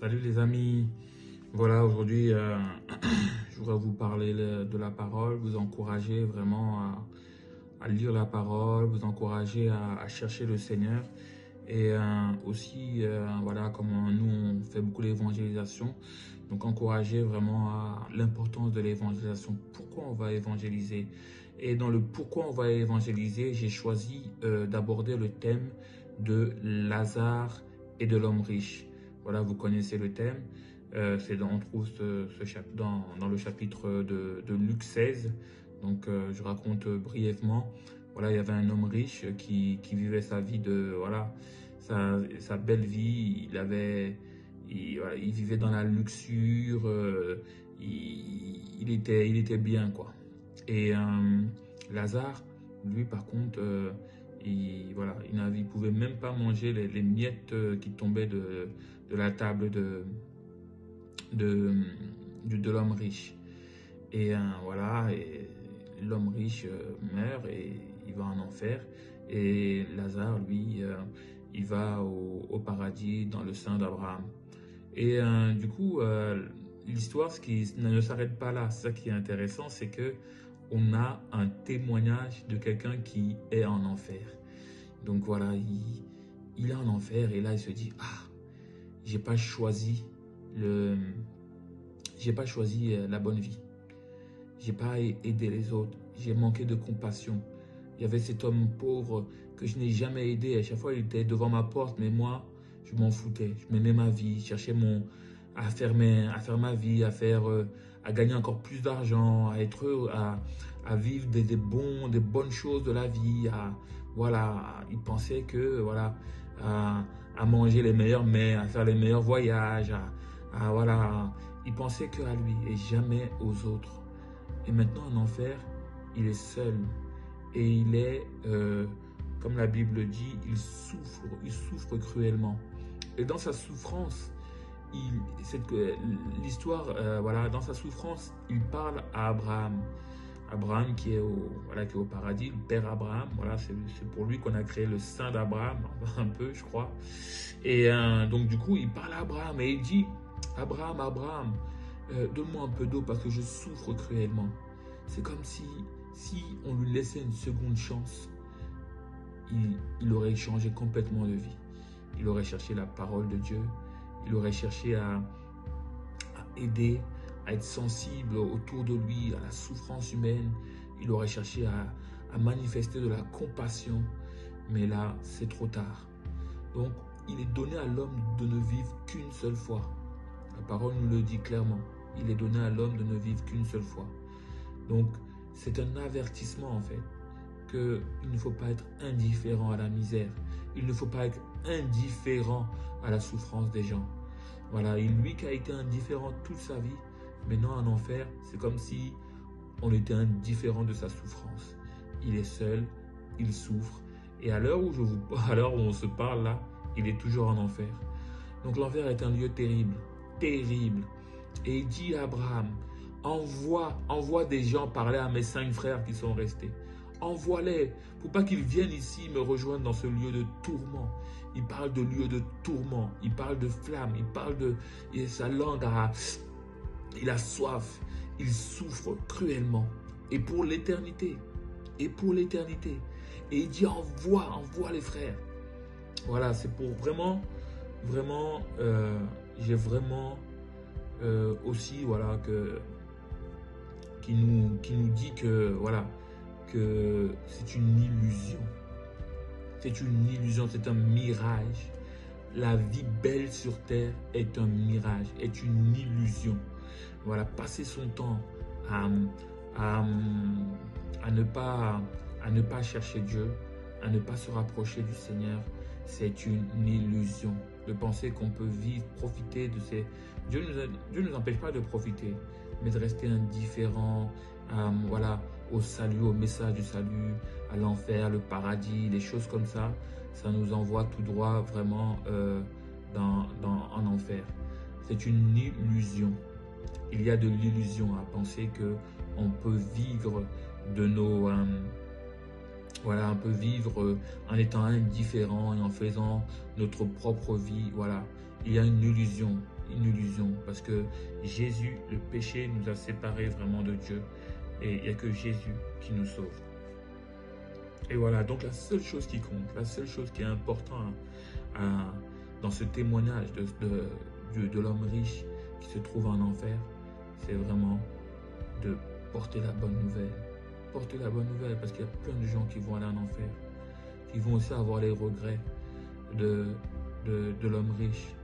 Salut les amis, voilà aujourd'hui je voudrais vous parler de la parole, vous encourager vraiment à lire la parole, vous encourager à chercher le Seigneur et aussi voilà comment nous on fait beaucoup d'évangélisation, donc encourager vraiment à l'importance de l'évangélisation, pourquoi on va évangéliser. Et dans le pourquoi on va évangéliser, j'ai choisi d'aborder le thème de Lazare et de l'homme riche. Voilà, vous connaissez le thème. On trouve dans le chapitre de Luc 16. Donc, je raconte brièvement. Voilà, il y avait un homme riche qui vivait sa vie voilà, sa belle vie. Voilà, il vivait dans la luxure. Il était bien, quoi. Et Lazare, lui, par contre, voilà, il pouvait même pas manger les miettes qui tombaient de la table de l'homme riche. Et voilà, l'homme riche meurt et il va en enfer. Et Lazare, lui, il va au paradis dans le sein d'Abraham. Et du coup, l'histoire ne s'arrête pas là. C'est ça qui est intéressant, c'est que on a un témoignage de quelqu'un qui est en enfer. Donc voilà, il est en enfer et là il se dit, ah, j'ai pas choisi la bonne vie. J'ai pas aidé les autres. J'ai manqué de compassion. Il y avait cet homme pauvre que je n'ai jamais aidé. À chaque fois, il était devant ma porte, mais moi, je m'en foutais. Je menais ma vie, je cherchais à faire ma vie, à gagner encore plus d'argent, à être heureux, à vivre des bonnes choses de la vie. Voilà, il pensait que voilà, à manger les meilleurs mets, à faire les meilleurs voyages, voilà, il pensait qu'à lui et jamais aux autres. Et maintenant en enfer, il est seul et il est, comme la Bible dit, il souffre cruellement. Et dans sa souffrance, l'histoire, voilà, dans sa souffrance, il parle à Abraham. Abraham qui est au paradis, le père Abraham, voilà, c'est pour lui qu'on a créé le sein d'Abraham, un peu, je crois. Et donc du coup, il parle à Abraham et il dit, Abraham, donne-moi un peu d'eau parce que je souffre cruellement. C'est comme si on lui laissait une seconde chance, il aurait changé complètement de vie. Il aurait cherché la parole de Dieu, il aurait cherché à aider, à être sensible autour de lui, à la souffrance humaine. Il aurait cherché à manifester de la compassion. Mais là, c'est trop tard. Donc, il est donné à l'homme de ne vivre qu'une seule fois. La parole nous le dit clairement. Il est donné à l'homme de ne vivre qu'une seule fois. Donc, c'est un avertissement en fait, qu'il ne faut pas être indifférent à la misère. Il ne faut pas être indifférent à la souffrance des gens. Voilà, et lui qui a été indifférent toute sa vie, maintenant en enfer, c'est comme si on était indifférent de sa souffrance. Il est seul, il souffre, et à l'heure où on se parle là, il est toujours en enfer. Donc l'enfer est un lieu terrible, terrible. Et il dit à Abraham, envoie des gens parler à mes 5 frères qui sont restés. Envoie-les pour pas qu'ils viennent ici me rejoindre dans ce lieu de tourment. Il parle de lieu de tourment, il parle de flamme, il parle de... Et sa langue il a soif, il souffre cruellement. Et pour l'éternité. Et pour l'éternité. Et il dit envoie les frères. Voilà, c'est pour vraiment, j'ai vraiment aussi, voilà, qui nous dit que, voilà, que c'est une illusion. C'est une illusion, c'est un mirage. La vie belle sur terre est un mirage, est une illusion. Voilà, passer son temps à ne pas chercher Dieu, à ne pas se rapprocher du Seigneur, c'est une illusion. De penser qu'on peut vivre, profiter de ces... Dieu ne nous empêche pas de profiter, mais de rester indifférent voilà, au salut, au message du salut, à l'enfer, le paradis, des choses comme ça, ça nous envoie tout droit vraiment en enfer. C'est une illusion. Il y a de l'illusion à penser qu'on peut vivre de nos... voilà, on peut vivre en étant indifférent et en faisant notre propre vie. Voilà, il y a une illusion. une illusion parce que Jésus, le péché nous a séparés vraiment de Dieu et il n'y a que Jésus qui nous sauve. Et voilà, donc la seule chose qui compte, la seule chose qui est importante dans ce témoignage de l'homme riche qui se trouve en enfer, c'est vraiment de porter la bonne nouvelle. Porter la bonne nouvelle parce qu'il y a plein de gens qui vont aller en enfer, qui vont aussi avoir les regrets de l'homme riche.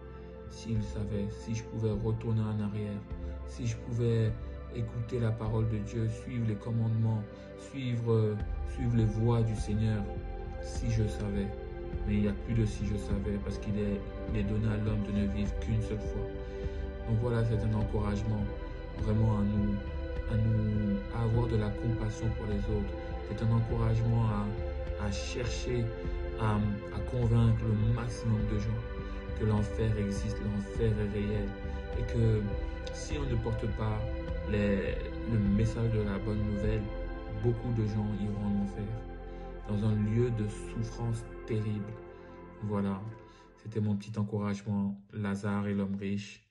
S'il savait, si je pouvais retourner en arrière, si je pouvais écouter la parole de Dieu, suivre les commandements, suivre les voies du Seigneur, si je savais. Mais il n'y a plus de si je savais parce qu'il est donné à l'homme de ne vivre qu'une seule fois. Donc voilà, c'est un encouragement vraiment à avoir de la compassion pour les autres. C'est un encouragement à chercher à convaincre le maximum de gens que l'enfer existe, l'enfer est réel et que si on ne porte pas le message de la bonne nouvelle, beaucoup de gens iront en enfer, dans un lieu de souffrance terrible. Voilà, c'était mon petit encouragement, Lazare et l'homme riche.